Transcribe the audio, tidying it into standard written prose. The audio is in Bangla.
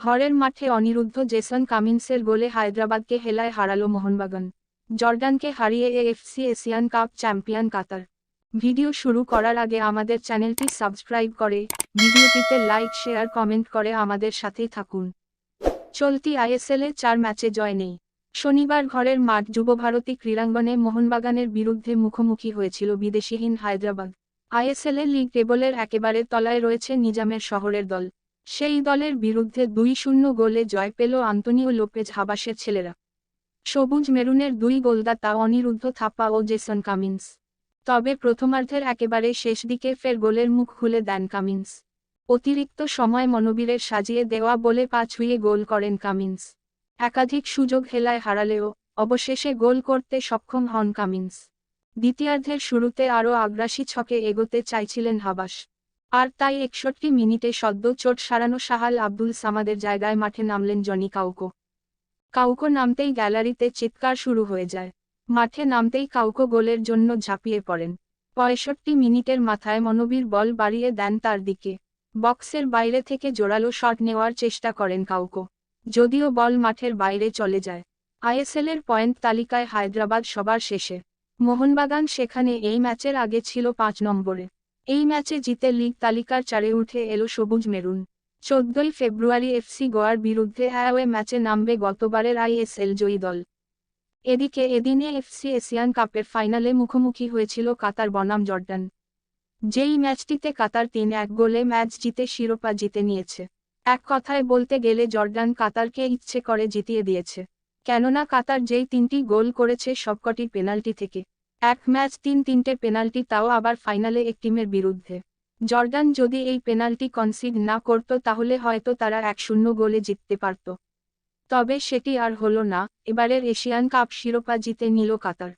ঘরের মাঠে অনিরুদ্ধ জেসন কামিন্সের গোলে হায়দ্রাবাদকে হেলায় হারালো মোহনবাগান। জর্ডানকে হারিয়ে এএফসি এশিয়ান কাপ চ্যাম্পিয়ন কাতার। ভিডিও শুরু করার আগে আমাদের চ্যানেলটি সাবস্ক্রাইব করে, ভিডিওটিতে লাইক শেয়ার কমেন্ট করে আমাদের সাথেই থাকুন। চলতি আইএসএলে 4 ম্যাচে জয় নেই। শনিবার ঘরের মাঠ যুবভারতী ক্রীড়াঙ্গনে মোহনবাগানের বিরুদ্ধে মুখোমুখি হয়েছিল বিদেশিহীন হায়দ্রাবাদ। আইএসএলে লিগ টেবলের একেবারে তলায় রয়েছে নিজামের শহরের দল। সেই দলের বিরুদ্ধে 2-0 গোলে জয় পেল আন্তোনিও লোপেজ হাবাসের ছেলেরা। সবুজ মেরুনের 2 গোলদাতা অনিরুদ্ধ থাপ্পা ও জেসন কামিন্স। তবে প্রথমার্ধের একেবারে শেষ দিকে ফের গোলের মুখ খুলে দেন কামিন্স। অতিরিক্ত সময় মনোবীরের সাজিয়ে দেওয়া বলে পা ছুঁয়ে গোল করেন কামিন্স। একাধিক সুযোগ হেলায় হারালেও অবশেষে গোল করতে সক্ষম হন কামিন্স। দ্বিতীয়ার্ধের শুরুতে আরও আগ্রাসী ছকে এগোতে চাইছিলেন হাবাস। আর তাই 61 মিনিটে সদ্য চোট সারানো সাহাল আব্দুল সামাদের জায়গায় মাঠে নামলেন জনি কাউকো। কাউকো নামতেই গ্যালারিতে চিৎকার শুরু হয়ে যায়। মাঠে নামতেই কাউকো গোলের জন্য ঝাঁপিয়ে পড়েন। 65 মিনিটের মাথায় মনোবীর বল বাড়িয়ে দেন তার দিকে। বক্সের বাইরে থেকে জোরালো শট নেওয়ার চেষ্টা করেন কাউকো, যদিও বল মাঠের বাইরে চলে যায়। আইএসএলের পয়েন্ট তালিকায় হায়দ্রাবাদ সবার শেষে। মোহনবাগান সেখানে এই ম্যাচের আগে ছিল 5 নম্বরে। এই ম্যাচে জিতে লিগ তালিকার 4-এ উঠে এলো সবুজ মেরুন। 14 ফেব্রুয়ারি এফসি গোয়ার বিরুদ্ধে অ্যাওয়ে ম্যাচে নামবে গতবারের আইএসএল জয়ী দল। এদিকে এদিনে এফসি এশিয়ান কাপের ফাইনালে মুখোমুখি হয়েছিল কাতার বনাম জর্ডান। যেই ম্যাচটিতে কাতার 3-1 গোলে ম্যাচ জিতে শিরোপা জিতে নিয়েছে। এক কথায় বলতে গেলে জর্ডান কাতারকে ইচ্ছে করে জিতিয়ে দিয়েছে। কেননা কাতার যেই 3টি গোল করেছে সবকটি পেনাল্টি থেকে। এক ম্যাচ 3-3টে পেনাল্টি, তাও আবার ফাইনালে এক টিমের বিরুদ্ধে। জর্ডান যদি এই পেনাল্টি কনসিড না করত তাহলে হয়তো তারা 1-0 গোলে জিততে পারত। তবে সেটি আর হলো না। এবারের এশিয়ান কাপ শিরোপা জিতে নিল কাতার।